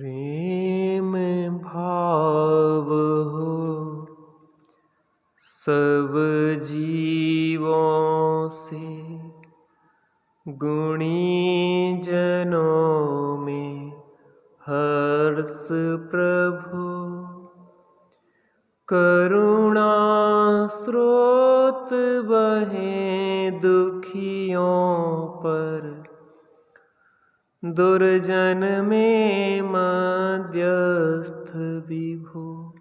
प्रेम भाव हो सब जीवों से, गुणी जनों में हर्ष प्रभु। करुणा स्रोत बहे दुखियों पर, दुर्जन में मध्यस्थ विभो।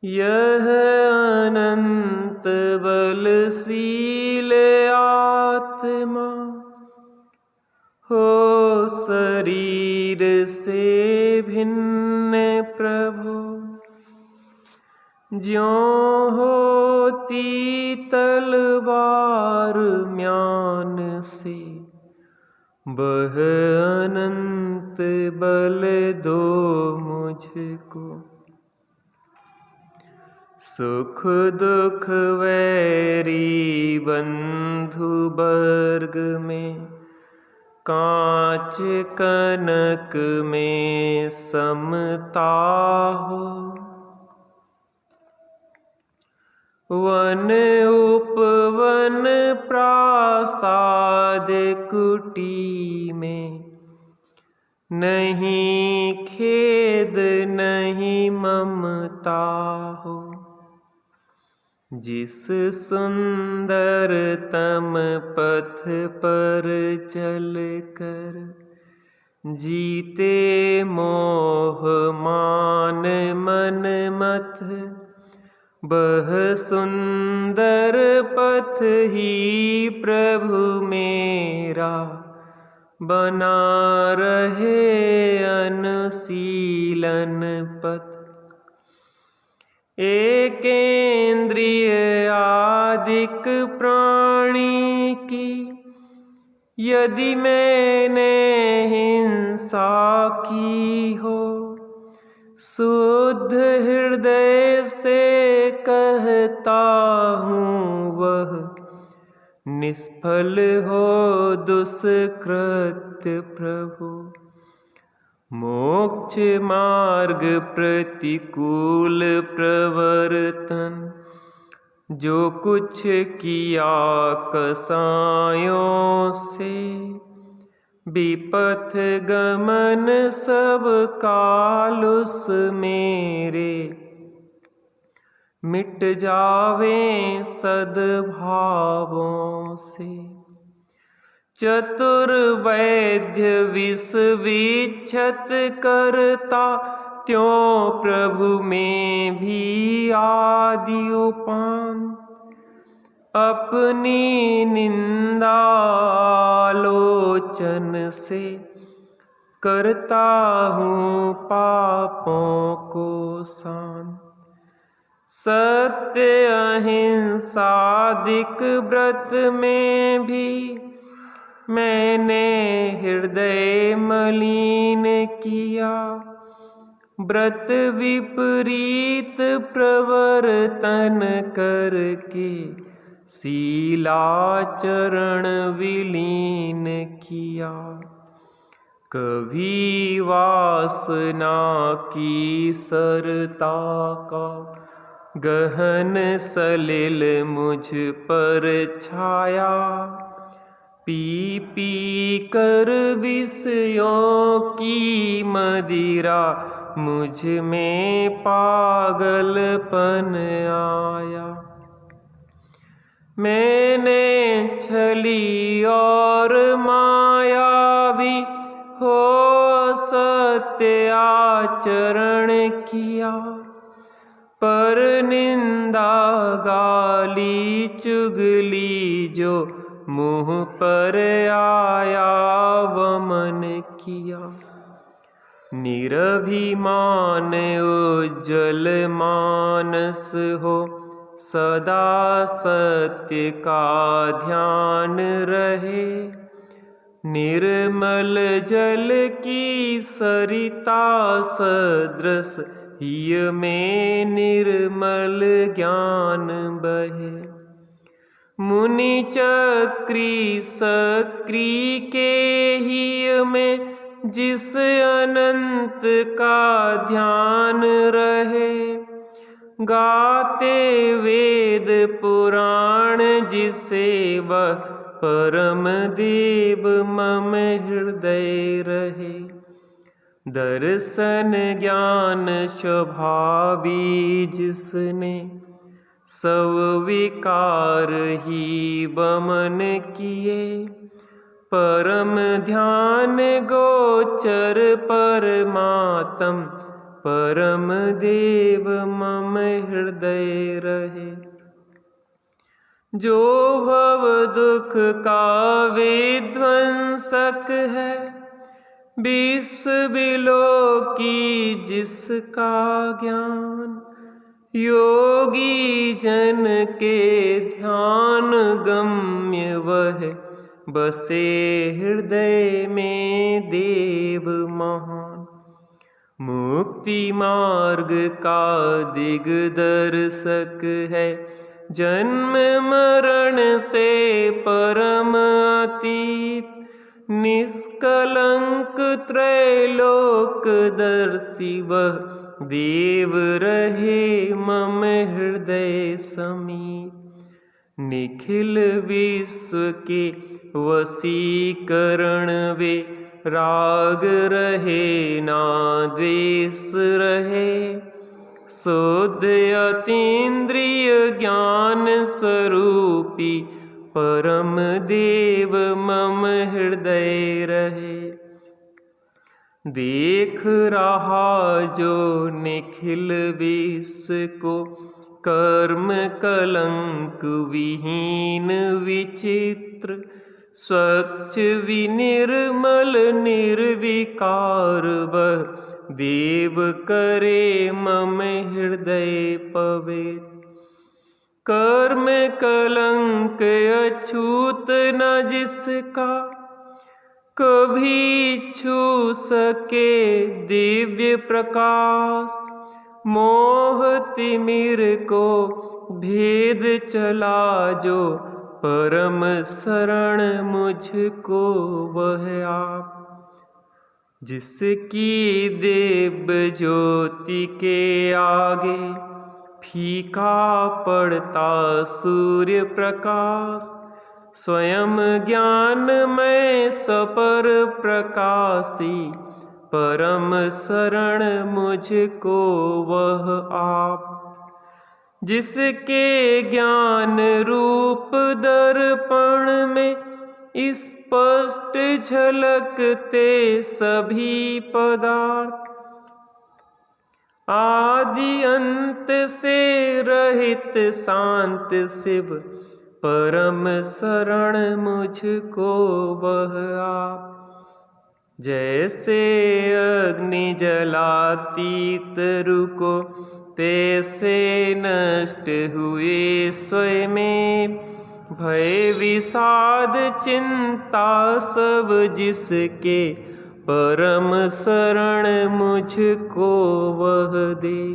यह अनंत बलशील आत्मा हो शरीर से भिन्न प्रभु। ज्यों होती तलवार म्यान से, वह अनंत बल दो मुझको। सुख दुख वैरी बंधु वर्ग में, कांच कनक में समता हो। वन उपवन प्रासाद कुटी में, नहीं खेद नहीं ममता हो। जिस सुंदरतम पथ पर चल कर, जीते मोह मान मन मत। वह सुंदर पथ ही प्रभु मेरा, बना रहे अनुशीलन पथ। एकेंद्रिय आदिक प्राणी की, यदि मैंने हिंसा की हो, शुद्ध हृदय से कहता हूँ वह, निष्फल हो दुष्कृत्य प्रभु। मोक्ष मार्ग प्रतिकूल प्रवर्तन, जो कुछ किया कसायों से। विपथ गमन सब काल उस मेरे, मिट जावे सद्भावों से। चतुर वैद्य विष वीक्षत करता, त्यों प्रभु में भी आदि उपांत। अपनी निंदा आलोचन से, करता हूँ पापों को शांत। सत्य अहिंसादिक व्रत में भी, मैंने हृदय मलिन किया। व्रत विपरीत प्रवर्तन करके, शीलाचरण विलीन किया। कभी वासना की सरता का, गहन सलिल मुझ पर छाया। पी पी कर विषयों की मदिरा, मुझ में पागलपन आया। मैंने छली और मायावी हो सत्य आचरण किया। पर निंदा गाली चुगली जो मुँह पर आया, वमन किया। निरभिमान उज्ज्वल मानस हो, सदा सत्य का ध्यान रहे। निर्मल जल की सरिता सदृश, हिय में निर्मल ज्ञान बहे। मुनि चक्री सक्री के हिय में, जिस अनंत का ध्यान रहे। गाते वेद पुराण जिसे वह परम देव मम हृदय रहे। दर्शन ज्ञान स्वभावी जिसने सब विकार ही बमन किए। परम ध्यान गोचर परमात्म परम देव मम हृदय रहे। जो भव दुख का विध्वंसक है, विश्व बिलो की जिसका ज्ञान। योगी जन के ध्यान गम्य वह बसे हृदय में देव महान। मुक्ति मार्ग का दिग्दर्शक है, जन्म मरण से परम अतीत। निष्कलंक त्रैलोकदर्शी वह देव रहे मम हृदय समीप। निखिल विश्व के वशीकरण वे राग रहे ना द्वेष रहे। शुद्ध अतीन्द्रिय ज्ञान स्वरूपी परम देव मम हृदय रहे। देख रहा जो निखिल विश्व को, कर्म कलंक विहीन विचित्र। स्वच्छ विनिर्मल निर्विकार वह देव करे मम हृदय पवित्र। कर्म कलंक अछूत न जिसका, कभी छू सके दिव्य प्रकाश। मोह तिमिर को भेद चला जो, परम शरण मुझको वह आप। जिसकी दिव्य ज्योति के आगे फीका पड़ता सूर्य प्रकाश। स्वयं ज्ञानमय सपर प्रकाशी, परम शरण मुझको वह आप। जिसके ज्ञान रूप दर्पण में स्पष्ट झलकते सभी पदार्थ। आदि अंत से रहित शांत शिव, परम शरण मुझको वह आप। जैसे अग्नि जलाती तरु को, तैसे नष्ट हुए स्वयं भय विषाद चिंता सब जिसके। परम शरण मुझको वह दे।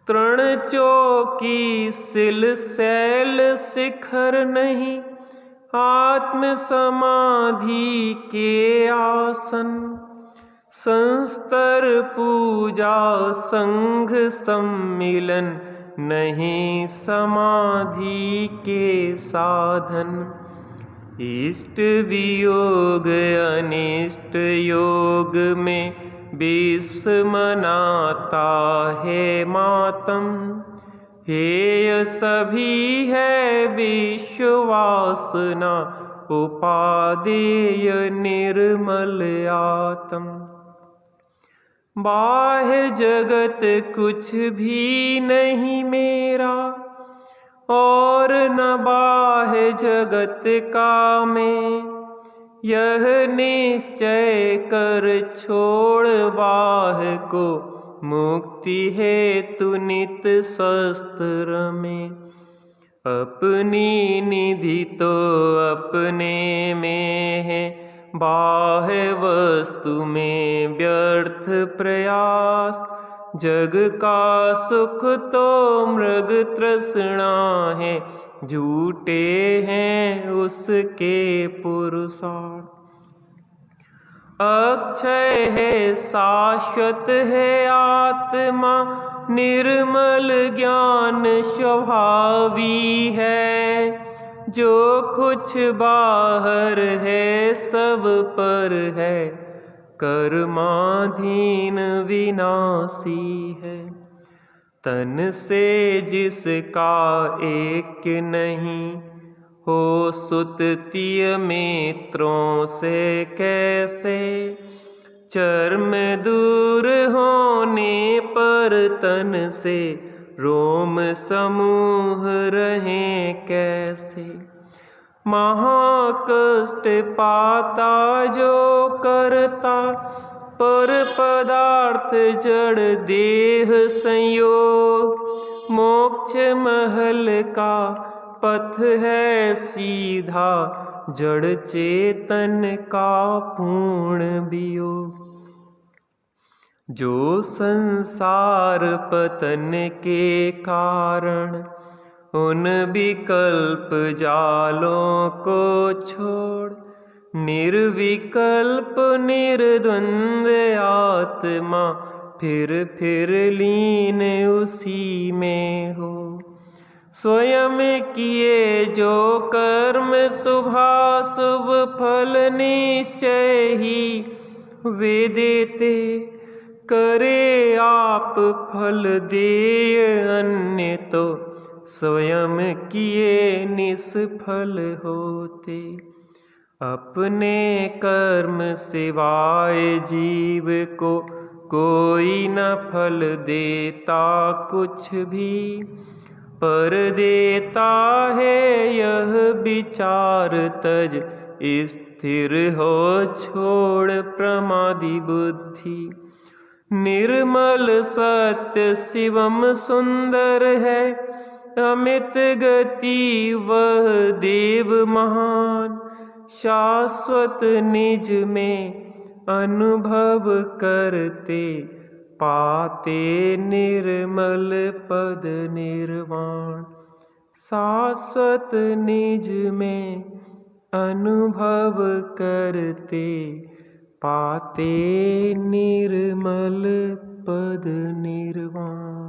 तृण चौकी सिल शैल शिखर नहीं, आत्म समाधि के आसन। संस्तर पूजा संघ सम्मिलन, नहीं समाधि के साधन। इष्ट वियोग अनिष्ट योग में, विश्व मनाता है मातम। हेय सभी है विश्वासना, उपादेय निर्मल आत्म। बाह्य जगत कुछ भी नहीं मेरा, और न बाह्य जगत का मैं। यह निश्चय कर छोड़ बाह्य को, मुक्ति है तु नित शस्त्र में। अपनी निधि तो अपने में है, बाह्य वस्तु में व्यर्थ प्रयास। जग का सुख तो मृग तृष्णा है, झूठे हैं उसके पुरुषार्थ। अक्षय है शाश्वत है आत्मा, निर्मल ज्ञान स्वभावी है। जो कुछ बाहर है सब पर है, कर्माधीन विनाशी है। तन से जिसका एक नहीं, हो सुततीय मित्रों से कैसे। चर्म दूर होने पर तन से, रोम समूह रहे कैसे। महाकष्ट पाता जो करता, पर पदार्थ जड़ देह संयोग। मोक्ष महल का पथ है सीधा, जड़ चेतन का पूर्ण वियोग। जो संसार पतन के कारण, उन विकल्प जालों को छोड़, निर्विकल्प निर्द्वंद आत्मा फिर लीन उसी में हो। स्वयं किए जो कर्म शुभाशुभ फल निश्चय ही वे देते। करे आप फल देय अन्य तो, स्वयं किए निष्फल होते। अपने कर्म सिवाय जीव को कोई न फल देता कुछ भी, पर देता है यह विचार तज, स्थिर हो छोड़ प्रमादी बुद्धि। निर्मल सत्य शिवम सुंदर है, अमित गति वह देव महान। शाश्वत निज में अनुभव करते, पाते निर्मल पद निर्वाण। शाश्वत निज में अनुभव करते, पाते निर्मल पद निर्वाण।